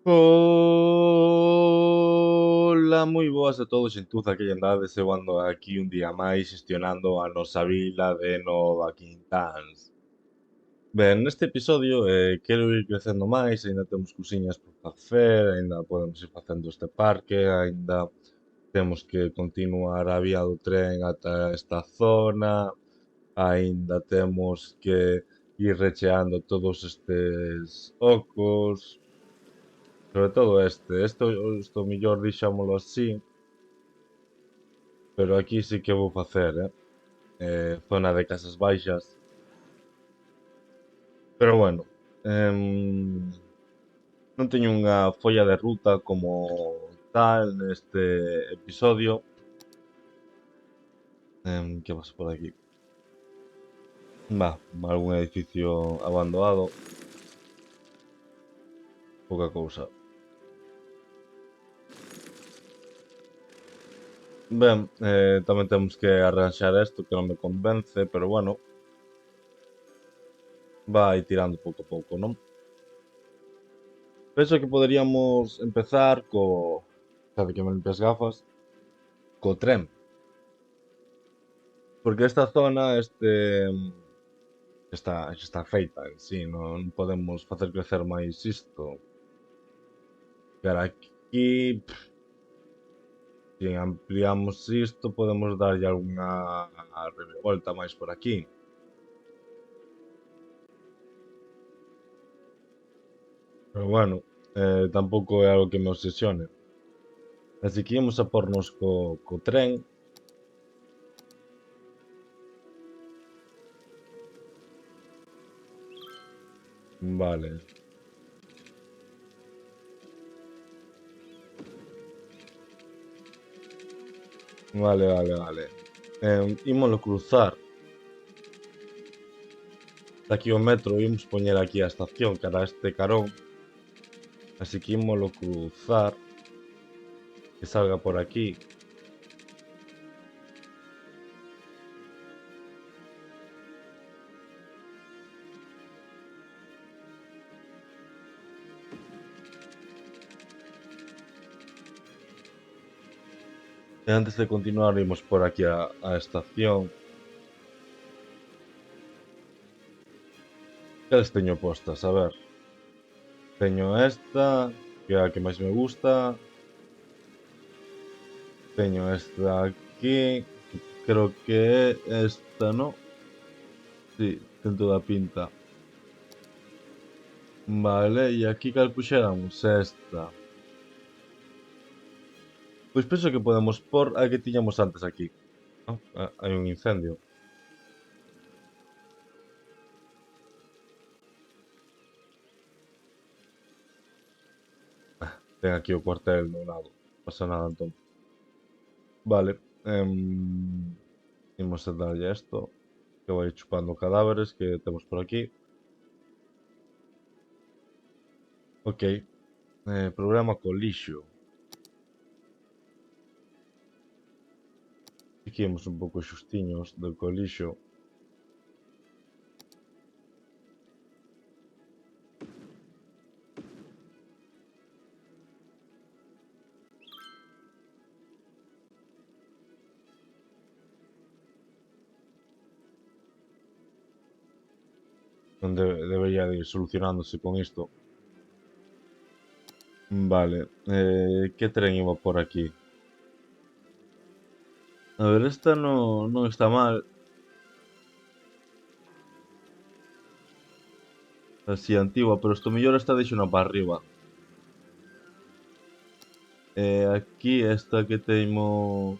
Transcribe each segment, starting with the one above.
Ola, moi boas a todos, xentuz que lle andades, eu ando aquí un día máis xestionando a nosa vila de Nova Quintáns. Ben, neste episodio quero ir crecendo máis, aínda temos cousiñas por facer, aínda podemos ir facendo este parque, aínda temos que continuar a vía do tren ata esta zona, aínda temos que ir recheando todos estes ocos, sobre todo este o mellor dixámolo así, pero aquí sí que vou facer, zona de casas baixas. Pero bueno, non teño unha folla de ruta como tal neste episodio. Que pasa por aquí? Algún edificio abandonado, pouca cousa. Ben, tamén temos que arranxar isto que non me convence, pero bueno, vai tirando pouco a pouco, non? Penso que poderíamos empezar Sabe que me limpe as gafas? Co tren. Porque esta zona, está feita en sí, non podemos facer crecer máis isto. Pero aquí, se ampliamos isto, podemos darlle algunha revolta máis por aquí. Pero bueno, tampouco é algo que me obsesione. Así que íamos a pornos co tren. Vale. Vale. Ímolo cruzar. Aquí o metro, imos poñer aquí a estación cara a este carón. Así que ímolo cruzar. Que salga por aquí. E antes de continuar, imos por aquí a estación. Cales teño postas? A ver. Teño esta, que é a que máis me gusta. Teño esta aquí, que creo que é esta, ¿no? Sí, ten toda a pinta. Vale, e aquí cal puxéramos? Esta. Pois penso que podemos por a que tiñamos antes aquí. Oh, hai un incendio. Ten aquí o cuartel no lado. Non pasa nada entón. Vale. Imos a darlle isto. Que vai chupando cadáveres que temos por aquí. Ok. Programa co lixo. Aquí imos un pouco xustiños do co lixo. Onde debería de ir solucionándose con isto. Vale, que tren iba por aquí? A ver, esta non está mal. Así antigua, pero isto mellor esta deixo para arriba. Aquí esta que temos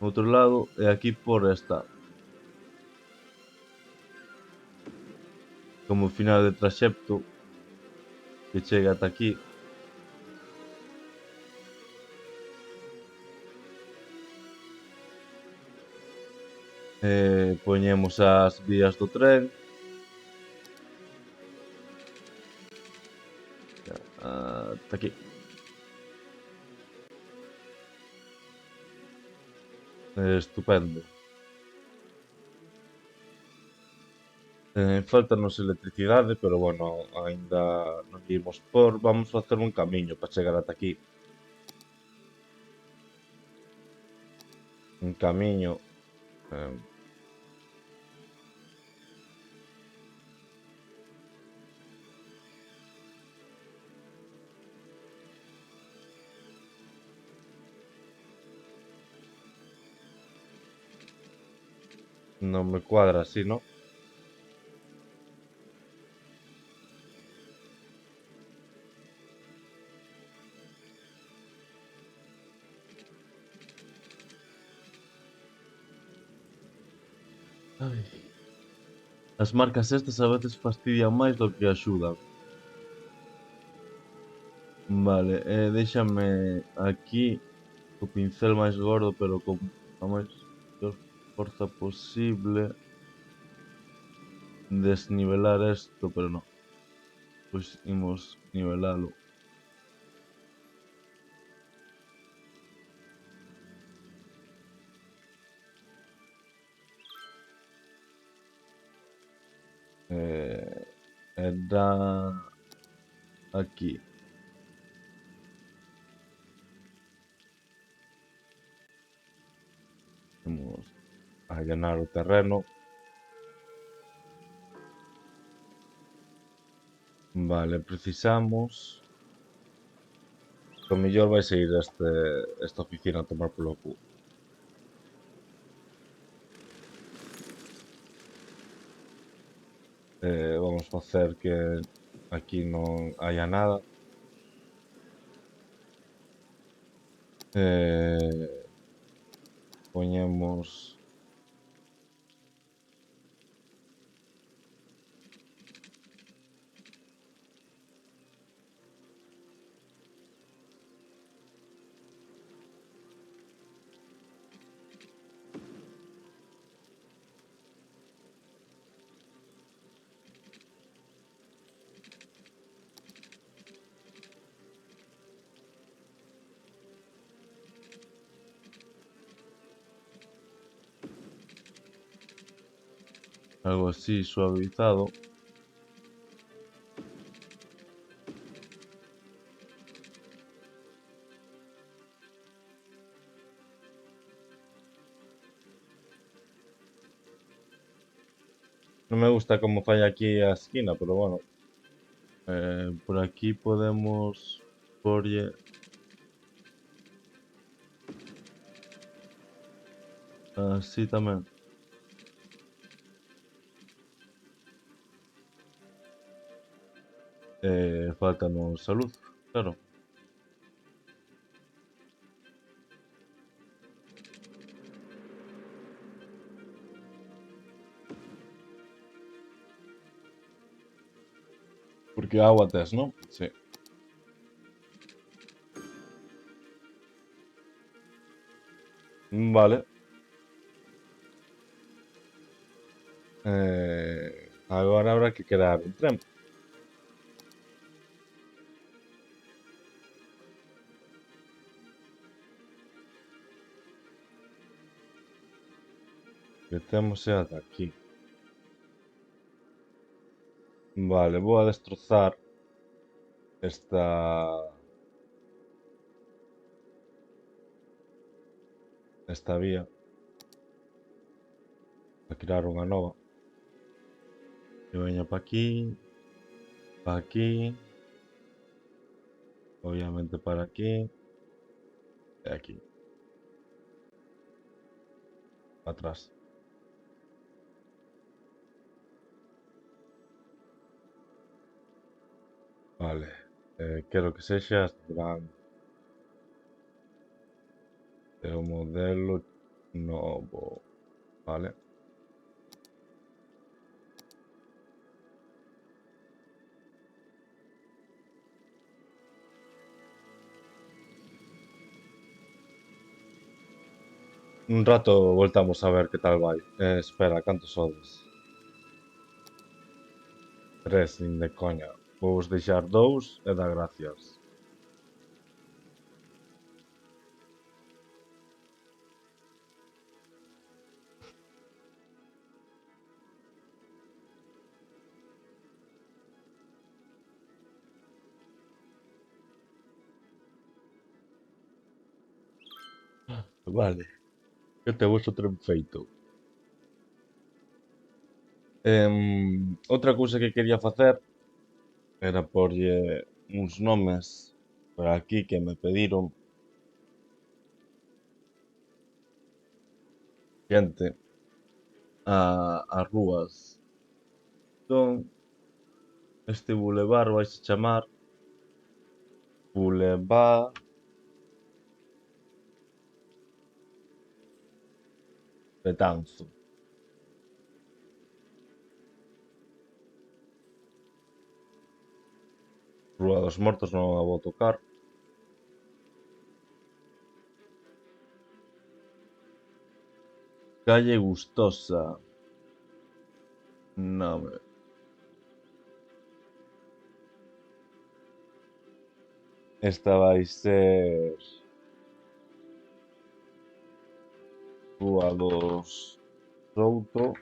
no outro lado, e aquí por esta. Como final de traxecto que chega ata aquí. Poñemos as vías do tren. Ata aquí. Estupendo. Faltanos electricidade, pero bueno, aínda non imos por. Vamos facer un camiño para chegar ata aquí. Un camiño. eh, non me cuadra así, ¿no? Ai. As marcas estas a veces fastidian máis do que axudan. Vale, déixame aquí o pincel máis gordo, pero con a máis forza posible desnivelar isto, pero non. Pois imos nivelalo. E dá aquí. Vamos a allanar o terreno. Vale, precisamos. O mellor vai sair esta oficina a tomar polo cu. Vamos facer que aquí non haya nada. Poñemos algo así suavizado. Non me gusta como falla aquí a esquina, pero bueno. Por aquí podemos porlle así tamén. Faltanos a luz, claro. Porque agua tes, ¿no? Sí. Vale. Agora habrá que crear un tren. Que temos é ata aquí. Vale, vou a destrozar esta vía para crear unha nova. E veño para aquí, obviamente para aquí e aquí, para atrás. Vale, quero que sexa gran o modelo novo, vale. Un rato voltamos a ver que tal vai. Espera, cantos sodes? 3, nin de coña. Vou deixar 2 e dar gracias. Vale, que temos outro feito. Outra cousa que quería facer era porlle uns nomes por aquí que me pediron xente a rúas. Entón, este bulevar vai se chamar Boulevard Betanzo. Rúa dos Mortos non a vou tocar. Calle Gustosa. Nome. Esta vai ser Rúa dos Souto.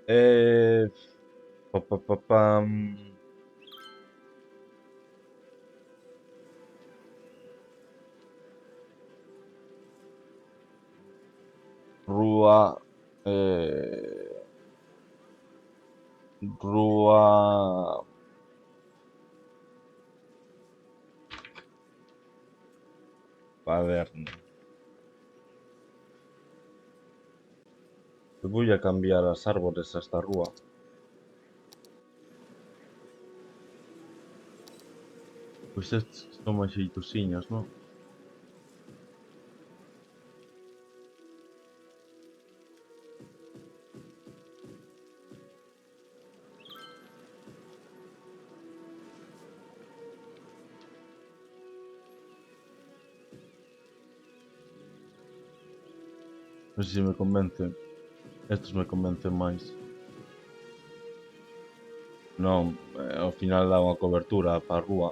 E... Pam. Rúa... Rúa... Paderno. Voy a cambiar as árbores a esta rúa. Pois estes son máis xeitosiños, non? Non sei se me convencen. Estes me convencen máis. Non, ao final dá unha cobertura para a rúa.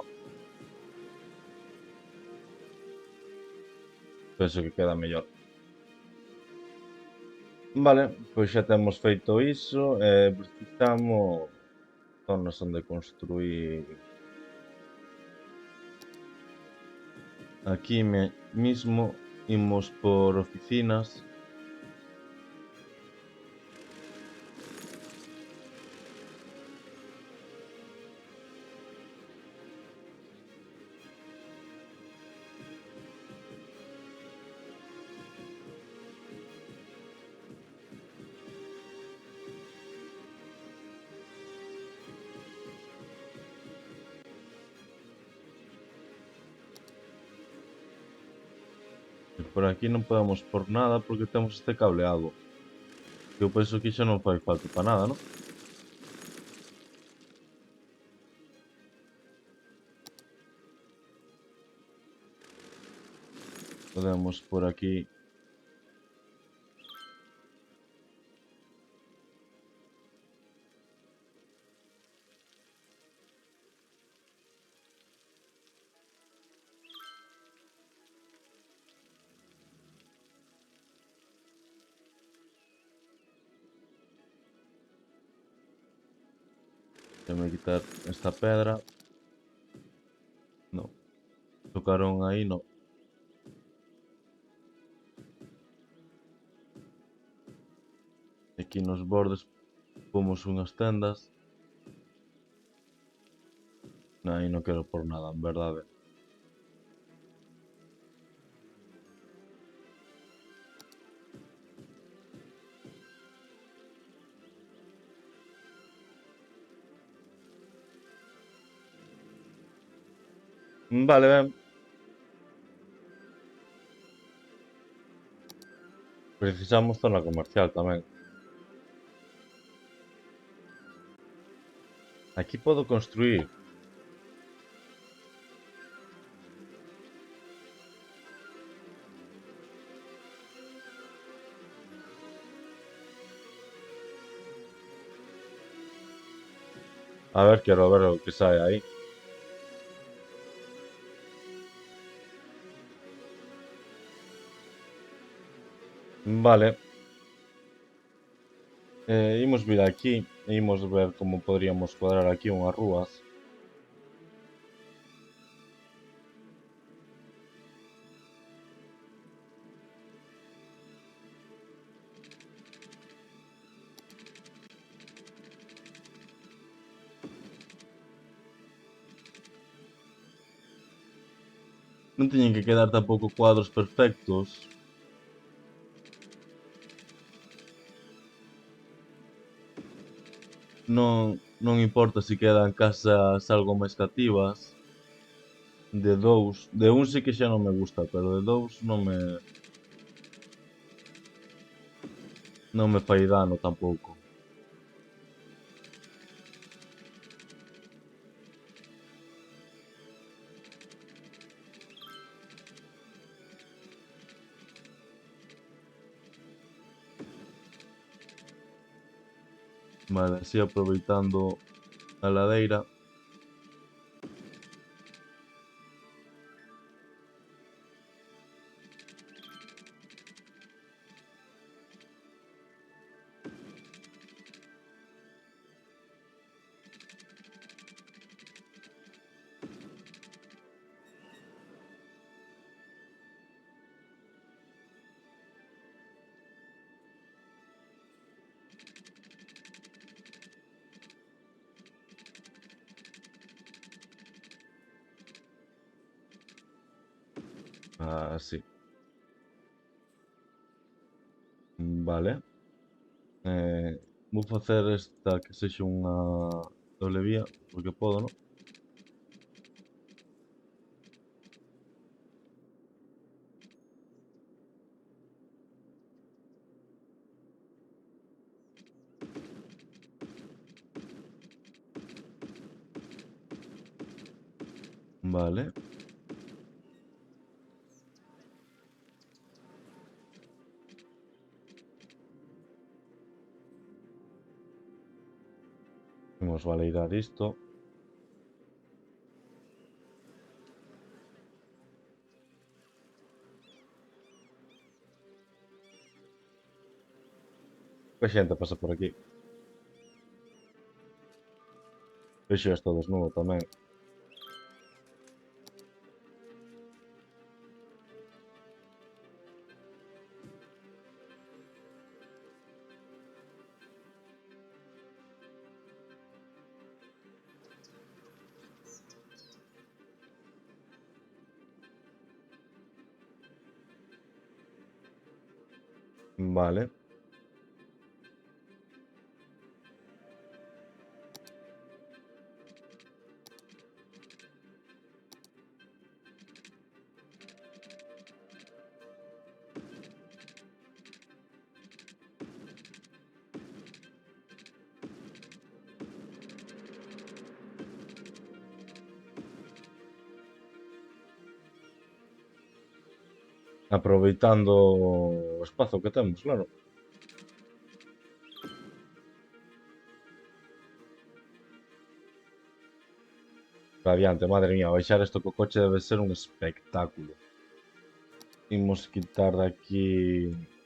Penso que queda mellor. Vale, pois xa temos feito iso e precisamos zonas onde construir. Aquí mismo imos por oficinas. E por aquí non podemos por nada porque temos este cableado. Eu penso que xa non fai falta para nada, non? Podemos por aquí. Déjame quitar esta pedra. No. Tocaron aí, no. Aquí nos bordes pomos unhas tendas. Aí non quero por nada, en verdade. Vale, ben. Precisamos zona comercial tamén. Aquí podo construir. A ver, quero ver o que sai aí. Vale. Imos vir aquí e imos ver como poderíamos cuadrar aquí unhas rúas. Non teñen que quedar tampouco cuadros perfectos. Non importa se quedan casas algo máis cativas. De dous, de un sí que xa non me gusta, pero de dous non me fai dano tampouco. Vale, así aproveitando a ladeira. Así. Vale. Vou facer esta que sexa unha doble vía, porque podo, non? Vale. Imos validar isto. Que xente pasa por aquí. Vexo isto desnudo tamén. Vale. Aproveitando o espazo que temos, claro. Radiante, madre mía, baixar isto co coche debe ser un espectáculo. Imos quitar de aquí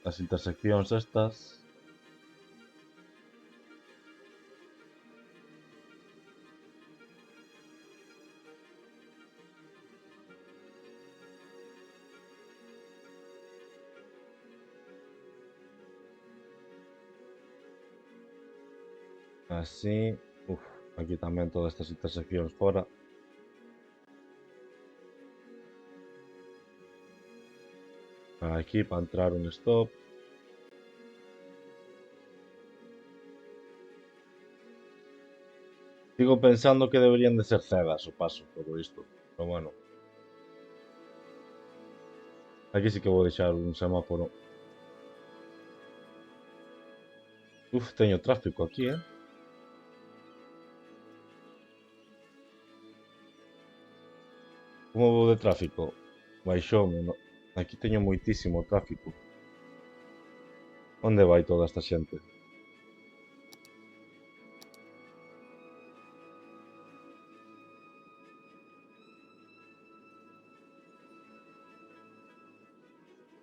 as interseccións estas. Así. Uf, aquí tamén todas estas interseccións fora. Aquí para entrar un stop. Sigo pensando que deberían de ser cegas o paso, todo isto. Pero bueno. Aquí sí que vou deixar un semáforo. Uf, teño tráfico aquí, eh. Como vou de tráfico? Baixoume, no? Aquí teño moitísimo tráfico. Onde vai toda esta xente?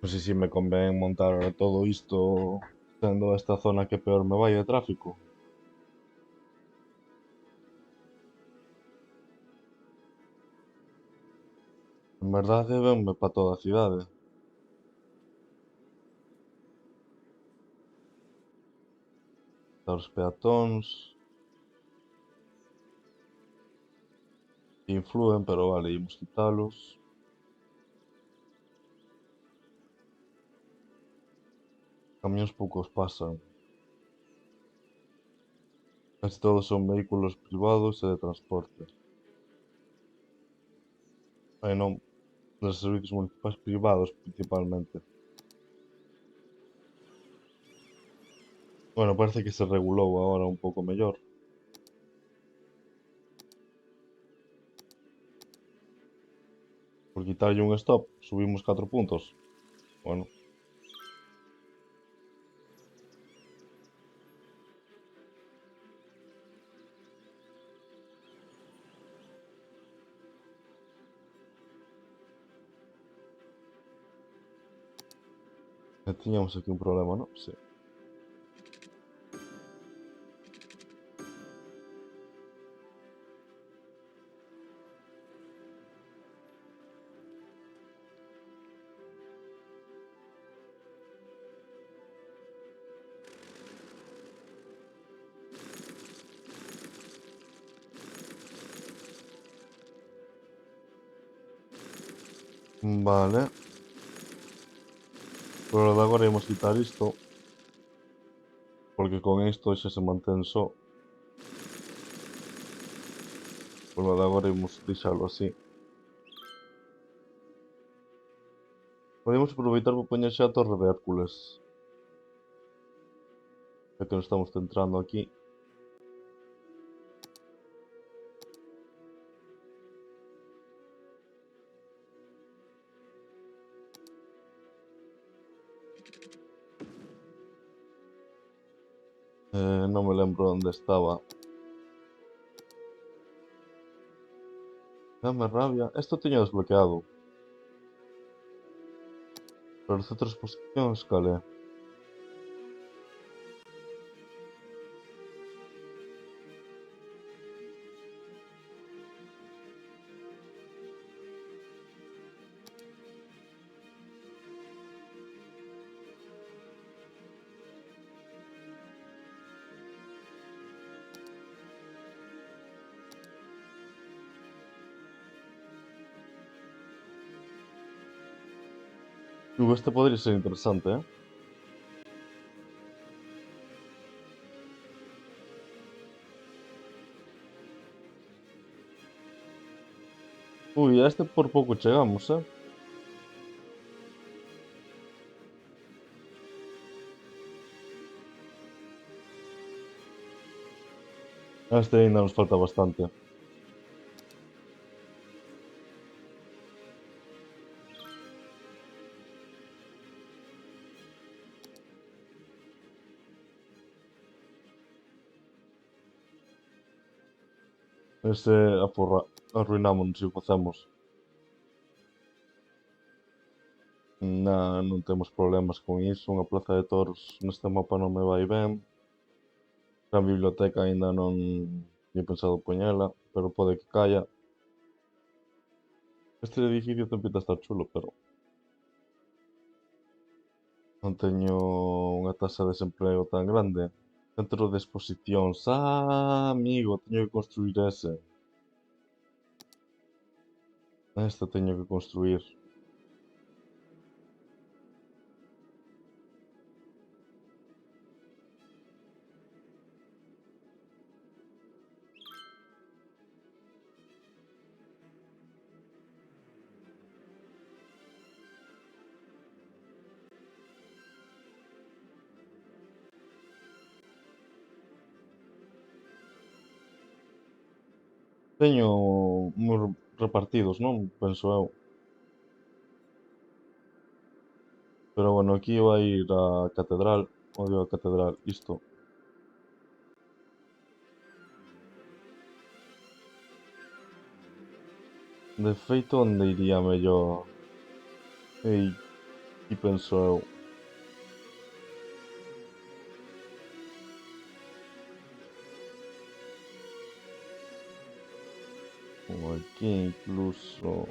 Non sei se me convén montar todo isto Sendo esta zona que peor me vai de tráfico. En verdade, venme para toda a cidade. Dar os peatóns. Influen, pero vale, imos quitalos. Camións poucos pasan. Casi todos son vehículos privados e de transporte. Ai non, dos servizos municipais privados principalmente. Bueno, parece que se regulou agora un pouco mellor. Por quitarlle un stop, subimos 4 puntos. Bueno, tiñamos aquí un problema, ¿no? Sí. Vale. Pero de agora imos quitar isto. Porque con isto xa se mantén só. Por de agora imos deixalo así. Podemos aproveitar para poñer xa a Torre de Hércules. Xa que nos estamos centrando aquí. Non me lembro onde estaba. Dame rabia. Esto teño desbloqueado. Pero os outras posicións, cal é? Este podría ser interesante, eh? Ui, a este por pouco chegamos, eh? A este ainda nos falta bastante. Ese arruinámonos se o facemos. Non temos problemas con iso. Unha plaza de toros neste mapa non me vai ben. A biblioteca aínda non tinha pensado poñela, pero pode que caia. Este edificio ten pinta de estar chulo, pero non teño unha taxa de desemprego tan grande. Centro de exposicións. Ah, amigo, teño que construir ese. Este teño que construir. Teño moi repartidos, non? Penso eu. Pero bueno, aquí vai ir a catedral. Odio a catedral. Isto. De feito, onde iría mellor? Ei, que penso eu? Ou aquí incluso...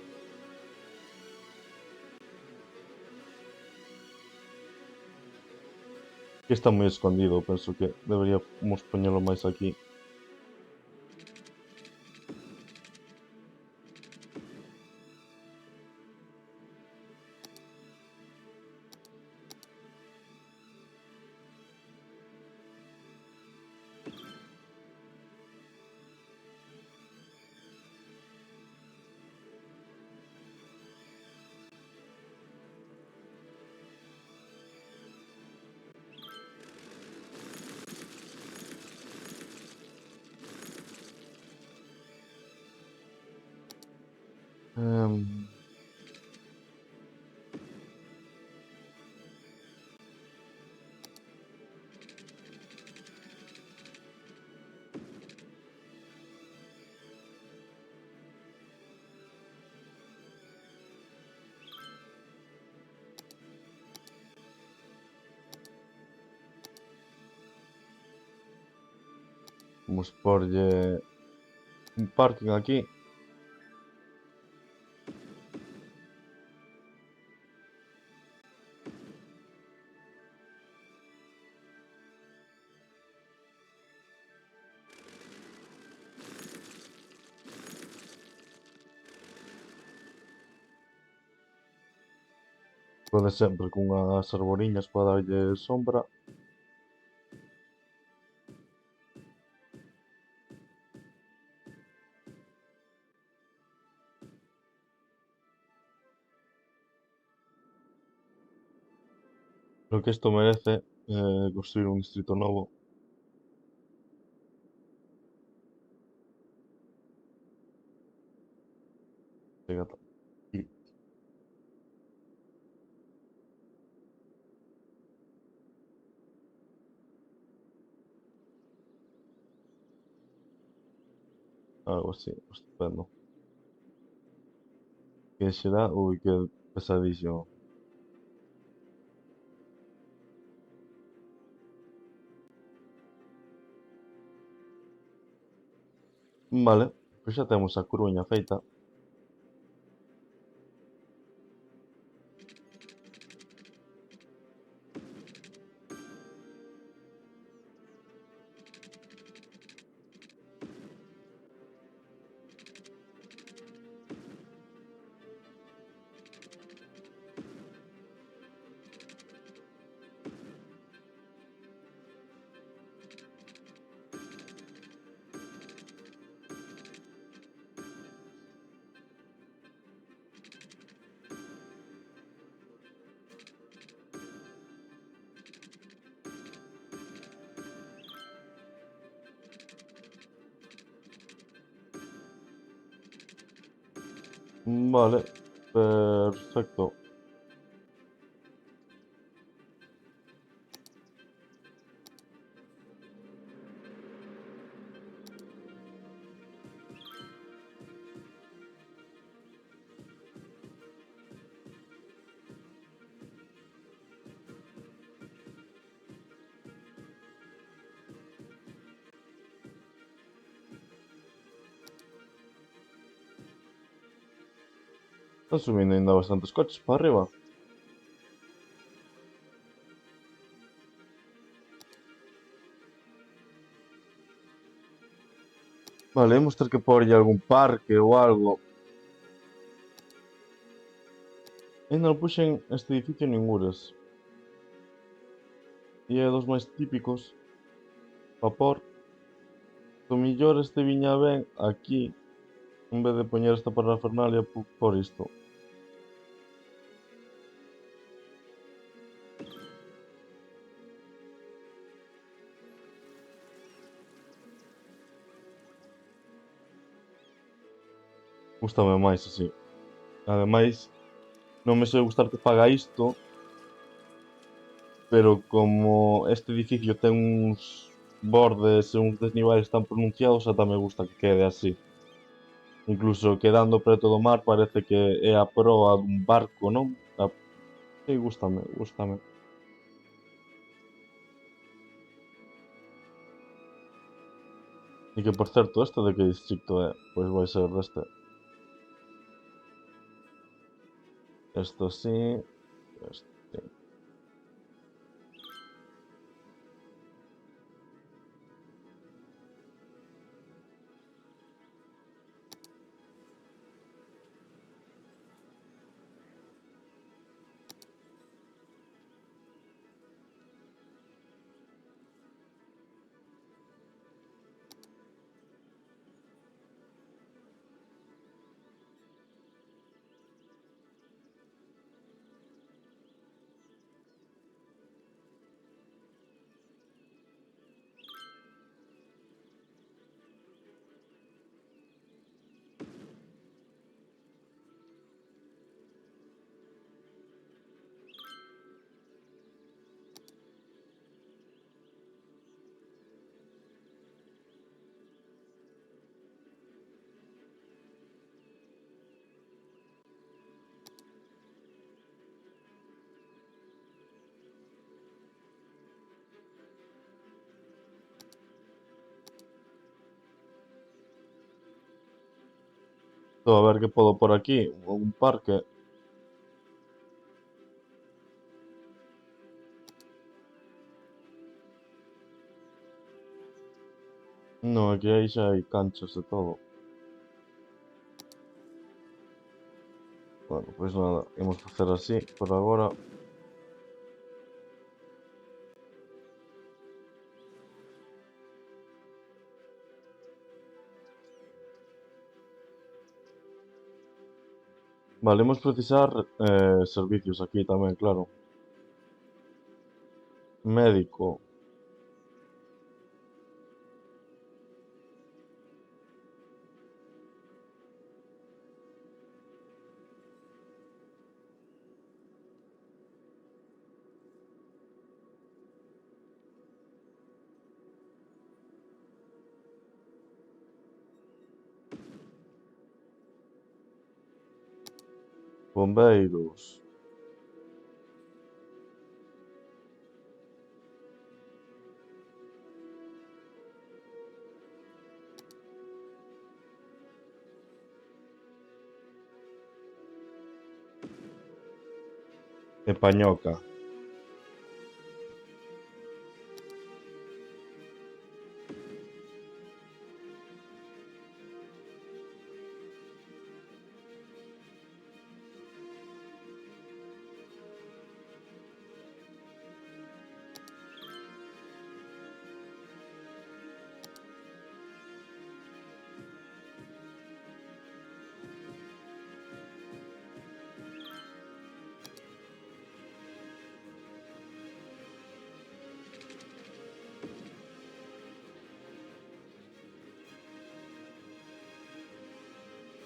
Aquí está moi escondido, penso que deberíamos poñelo máis aquí. Em, Vamos porlle un parking aquí. Pode sempre cunhas arboriñas para darlle sombra. Creo que isto merece construir un distrito novo. Chega ata aquí. Algo así, estupendo. Que será? Ui, que pesadillo. Vale, pois xa temos a Coruña feita. Vale, perfecto. Están subindo ainda bastantes coches para arriba. Vale, vamos ter que porlle algún parque ou algo. Ainda non puxen este edificio en ningures. E é dos máis típicos. Pa por. Do millor este viña ben aquí. En vez de poñer esta parafernalia por isto. Gústame máis así. Ademais, non me sei gustar que faga isto, pero como este edificio ten uns bordes e uns desniveles tan pronunciados, ata me gusta que quede así. Incluso quedando preto do mar parece que é a proa dun barco, non? Sí, gústame, gústame. E que, por certo, este de que distrito é? Pois vai ser este. Este sí, este sí. Estou a ver que podo por aquí. Un parque. No, aquí aí xa hai canchas e todo. Bueno, pois nada, imos facer así por agora. Vale, imos precisar servicios aquí tamén, claro. Médico, bombeiros e pañoca.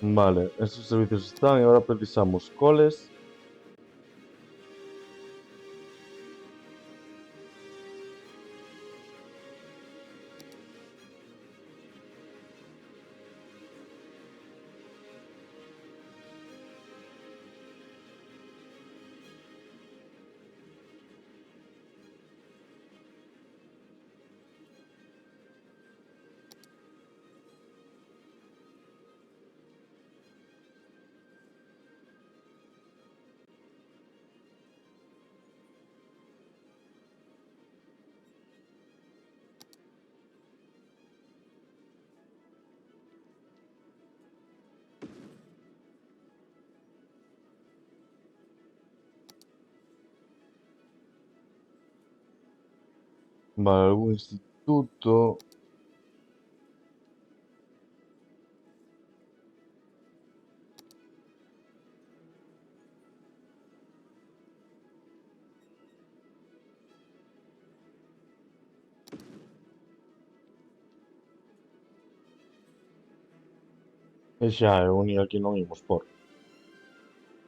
Vale, esos servicios están e agora precisamos coles. Vale, algún instituto. E xa, é uni aquí non imos por.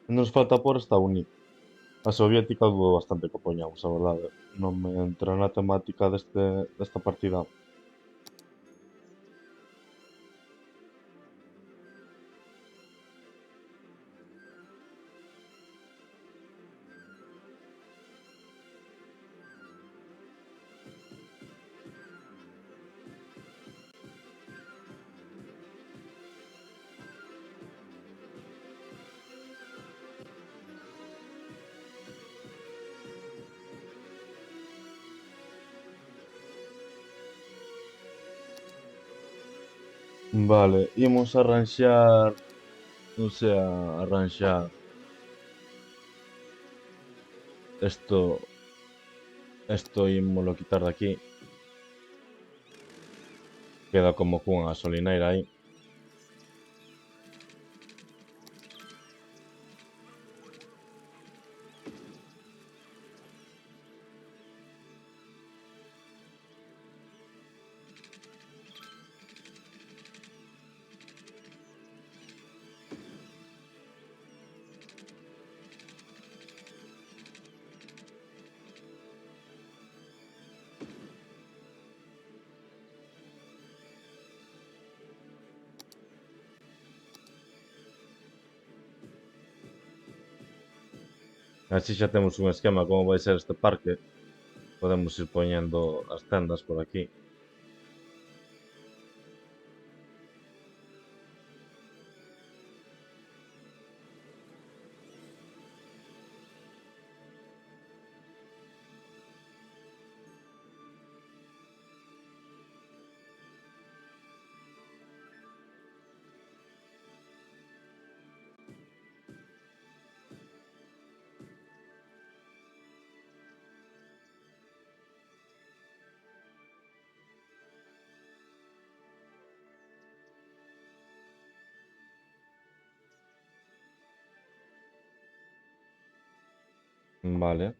Nos falta por esta uni. A soviética dudo bastante que o poñamos, a verdade. Non me entra na temática desta partida. Vale, imos arranxar, non sei, arranxar esto ímolo quitar de aquí. Queda como cunha gasolineira aí. Así xa temos un esquema como vai ser este parque. Podemos ir poñendo as tendas por aquí. Vale.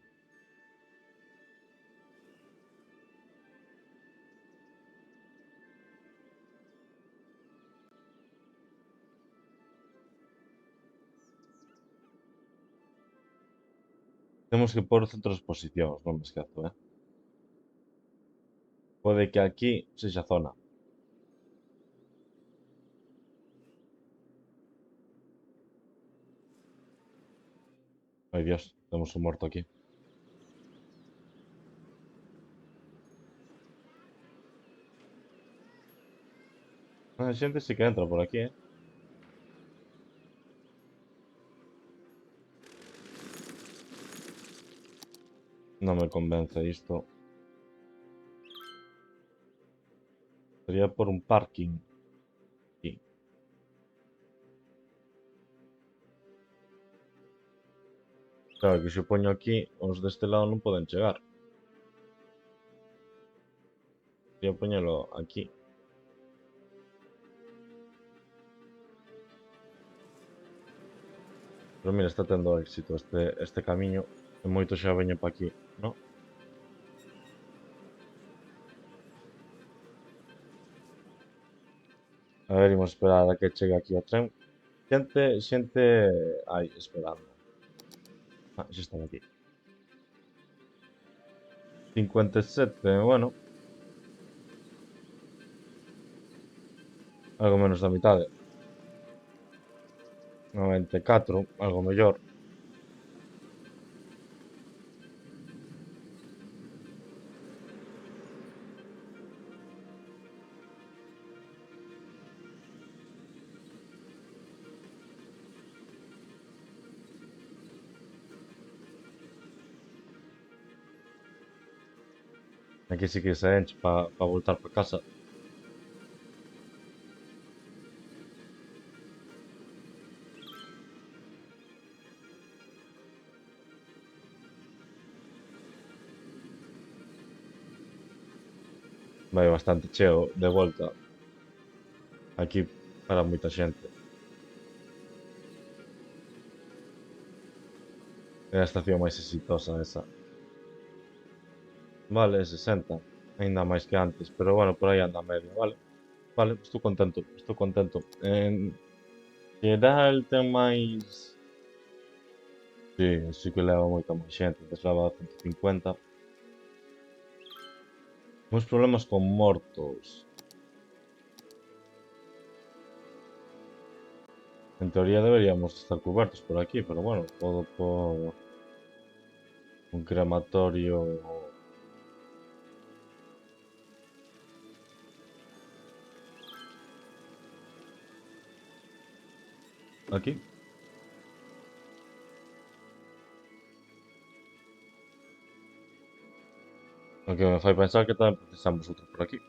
Temos que pôr centros de exposicións, non me esquezo, eh? Pode que aquí sexa zona. Ai, Dios, temos un morto aquí. A xente sí que entra por aquí, eh? Non me convence isto. Sería por un parking aquí. Claro que se o poño aquí, os deste lado non poden chegar. Sería poñelo aquí. Pero mira, está tendo éxito este camiño. E moito xa veño pa aquí, non? A ver, imos esperar a que chegue aquí o tren. Xente aí esperando. Ah, xa están aquí. 57, bueno, algo menos da mitade. 94, algo mellor. Aquí sí que se enche para voltar para casa. Vai bastante cheo de volta. Aquí para moita xente. É a estación máis exitosa esa. Vale, 60. Ainda máis que antes, pero bueno, por aí anda a media, vale. Vale, estou contento, estou contento. En xeral ten máis... Sí, sí que leva moita máis xente, antes leva 150. Uns problemas con mortos. En teoría deberíamos estar cubertos por aquí, pero bueno, todo por un crematorio aquí. O que me fai pensar que tamén precisamos outro por aquí.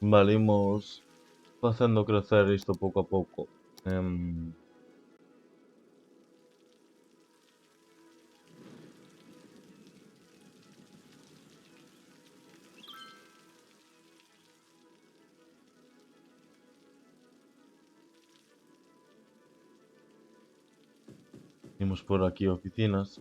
Vale, imos facendo crecer isto pouco a pouco. Em, Imos por aquí oficinas.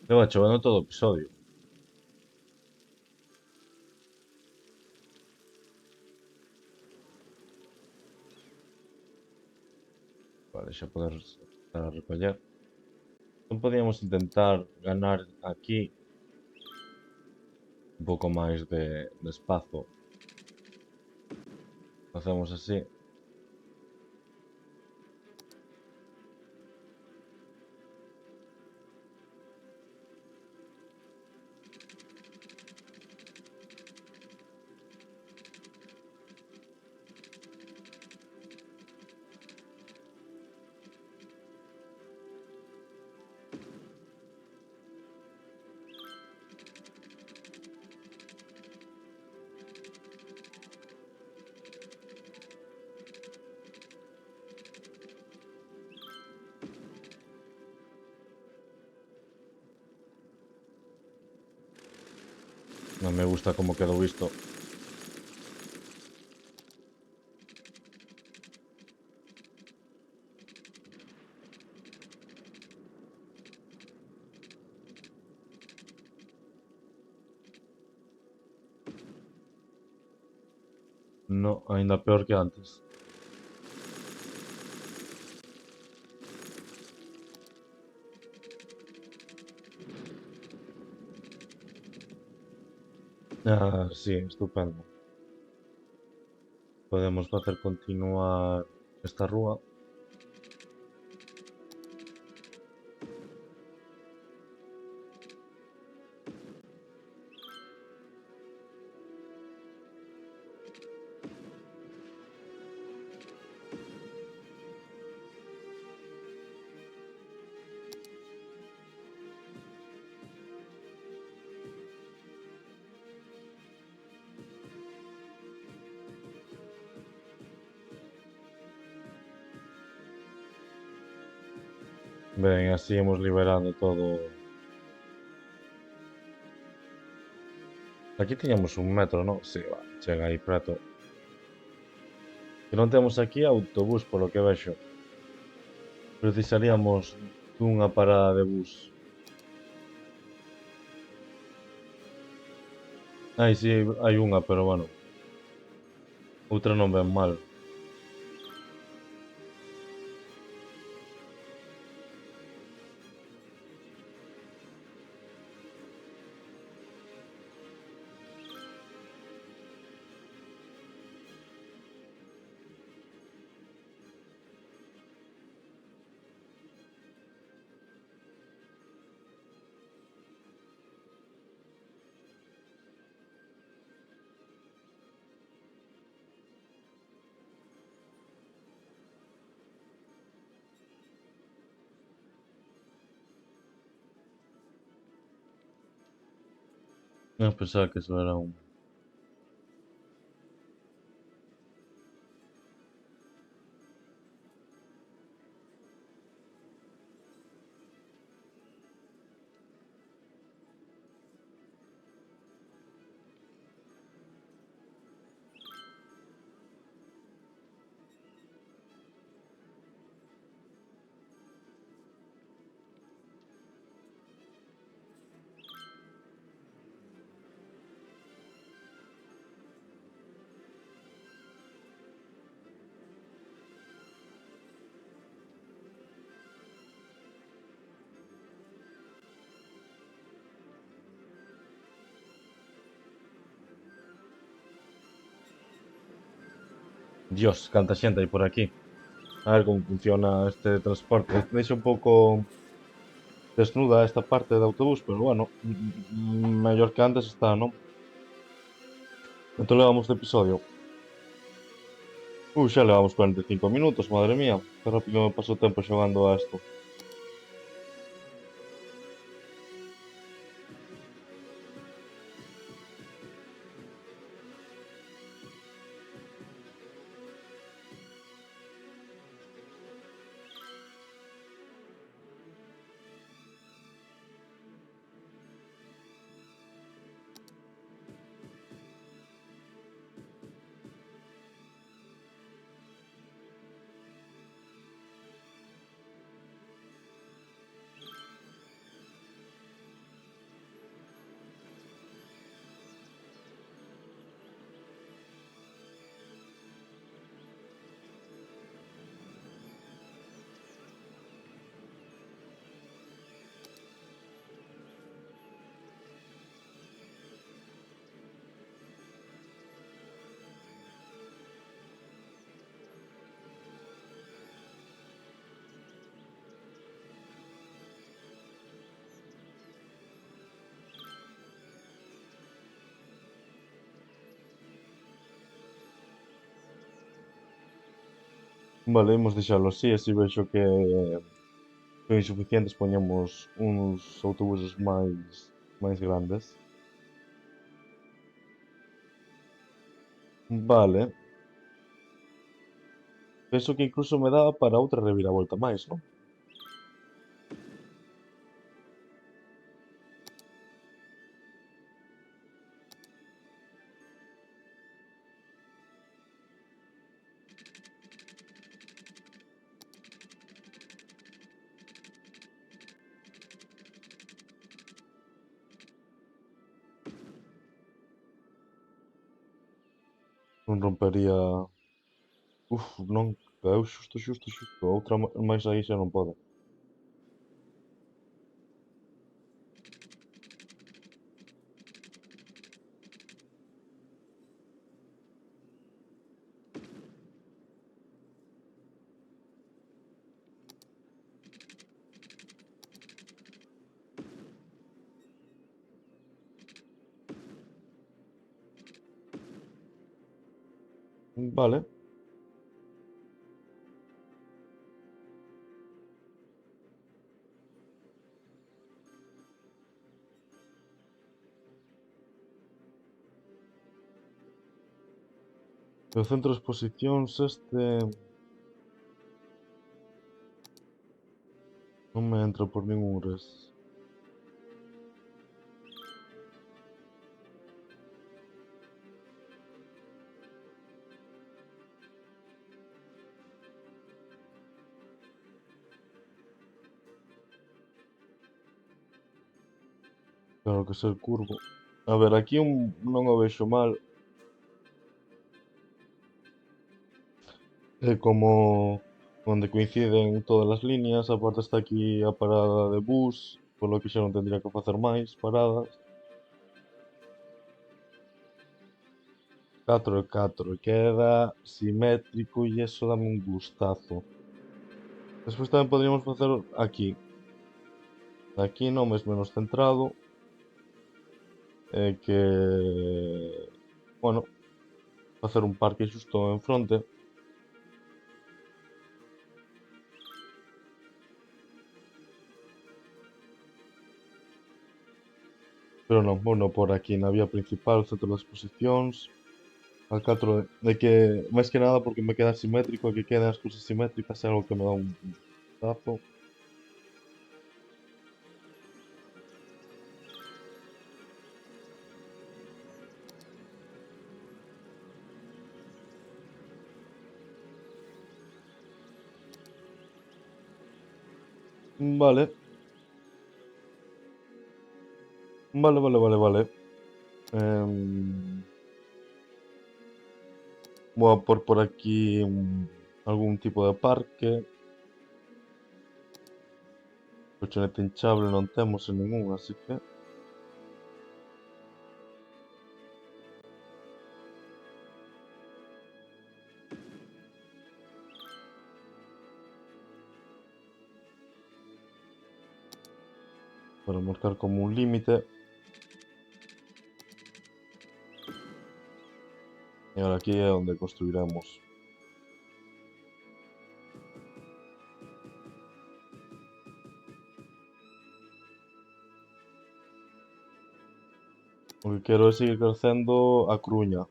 E vai chovendo todo o episodio. Vale, xa podes estar a recoller. Non podíamos intentar ganar aquí un pouco máis de espazo. Facemos así. Non me gusta como quedou isto. No, aínda peor que antes. Ah, sí, estupendo. Podemos facer continuar esta rúa. Ben, así imos liberando todo. Aquí tiñamos un metro, non? Si, va, chega aí preto. Que non temos aquí autobús, polo que vexo. Precisaríamos dunha parada de bus. Ai, si, hai unha, pero bueno. Outra non ven mal. Non pensaba que eso era un... Dios, canta xente hai por aquí. A ver como funciona este transporte. Deixa un pouco desnuda esta parte do autobús, pero bueno, mellor que antes está, non? Entón levamos de episodio. Xa levamos 45 minutos, madre mía. Que rápido me paso o tempo xogando a esto. Vale, imos deixalo así, así vexo que son insuficientes, poñemos uns autobuses máis grandes. Vale, penso que incluso me dá para outra reviravolta máis, non? Non rompería... Uf, non, caeu xusto. Outra máis aí xa non pode. Vale. O centro de exposicións este... Non me entra por ningún res. Claro que ser curvo. A ver, aquí non o vexo mal. É como onde coinciden todas as líneas, aparte está aquí a parada de bus, polo que xa non tendría que facer máis paradas. 4 e 4, queda simétrico e iso dame un gustazo. Despois tamén poderíamos facer aquí. Aquí nomes menos centrado. Que... Bueno, facer un parque xusto en fronte. Pero non, bueno, por aquí na vía principal, centro das exposicións. Al 4 de que, máis que nada porque me queda simétrico, que queden as cousas simétricas é algo que me dá un tazo. Vale, vale. Em, Voy a por aquí algún tipo de parque. Colchonete hinchable non temos en ningún, así que... Para marcar como un límite. E ahora aquí é onde construiremos. O que quero é seguir crecendo a Coruña.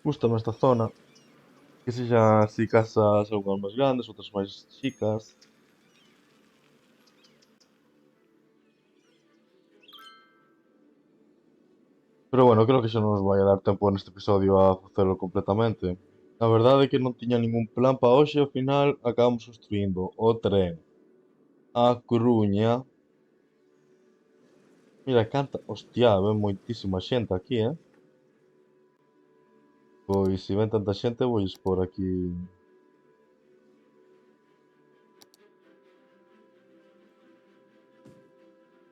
Gústame esta zona. Que sexan así casas algunhas máis grandes, outras máis chicas. Pero bueno, creo que xa non nos vai a dar tempo neste episodio a facelo completamente. A verdade é que non tiña ningún plan para hoxe e ao final acabamos construindo o tren a Coruña. Mira, canta... Hostia, ven moitísima xente aquí, eh? Pois, se ven tanta xente, voulles por aquí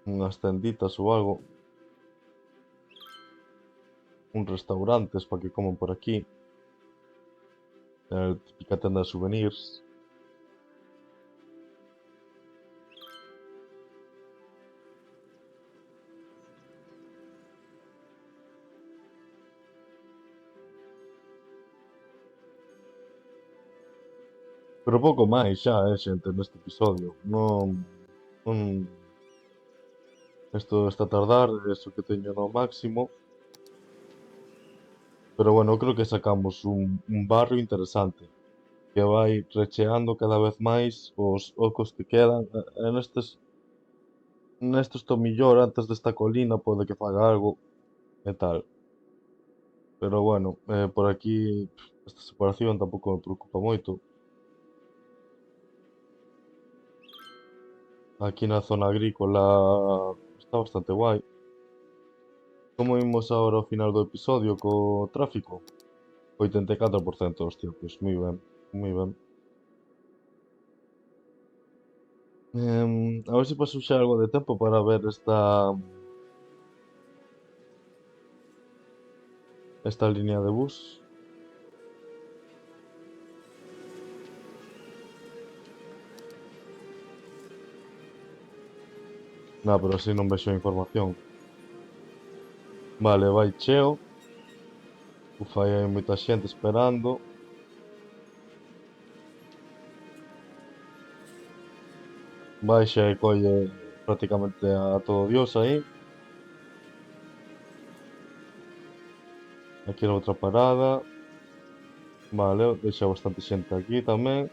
unhas tenditas ou algo. Un restaurantes para que coman por aquí. Típica tenda de souvenirs. Pero pouco máis xa, xente, neste episodio. Non... Non... Isto está a tardar, é iso que teño no máximo. Pero bueno, creo que sacamos un barrio interesante. Que vai recheando cada vez máis os ocos que quedan. Nestes estou millor antes desta colina, pode que faga algo e tal. Pero bueno, por aquí esta separación tampouco me preocupa moito. Aquí na zona agrícola está bastante guai. Como vimos agora ao final do episodio co tráfico? 84%, hostia, pois moi ben, moi ben. A ver se paso xa algo de tempo para ver esta línea de bus. Pero así non vexo a información. Vale, vai cheo. Ufa, aí hai moita xente esperando. Baixa e colle prácticamente a todo Dios aí. Aquí era outra parada. Vale, deixa bastante xente aquí tamén.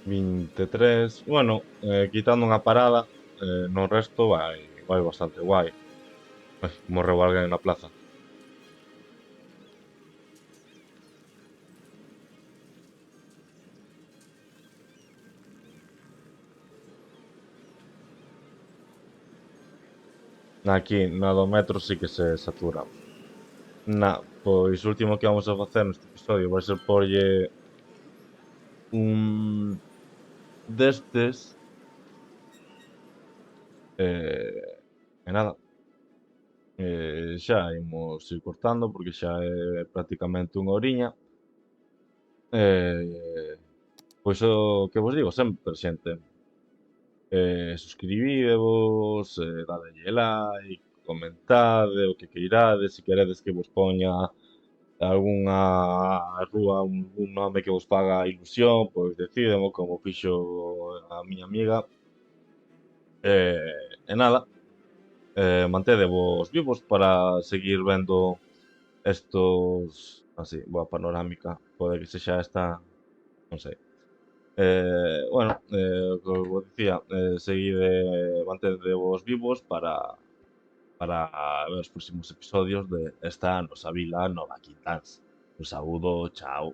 23. Bueno, quitando unha parada, no resto vai bastante guai. Ai, morreu alguén na plaza. Aquí, na do metro sí que se satura. Pois o último que vamos a facer neste episodio vai ser porlle un destes e nada, xa imos ir cortando porque xa é prácticamente unha horiña. Pois o que vos digo sempre, xente, suscribídevos, dadelle like, comentade o que queirades, se queredes que vos poña algunha rúa, un nome que vos faga ilusión, pois decídemo, como fixo a miña amiga. E nada, mantedevos vivos para seguir vendo estos, así, boa panorámica, pode que sexa esta, non sei. Bueno, como vos dicía, seguide, mantedevos vivos para ver os próximos episodios de esta nosa vila Nova Quintáns. Un saúdo, chao.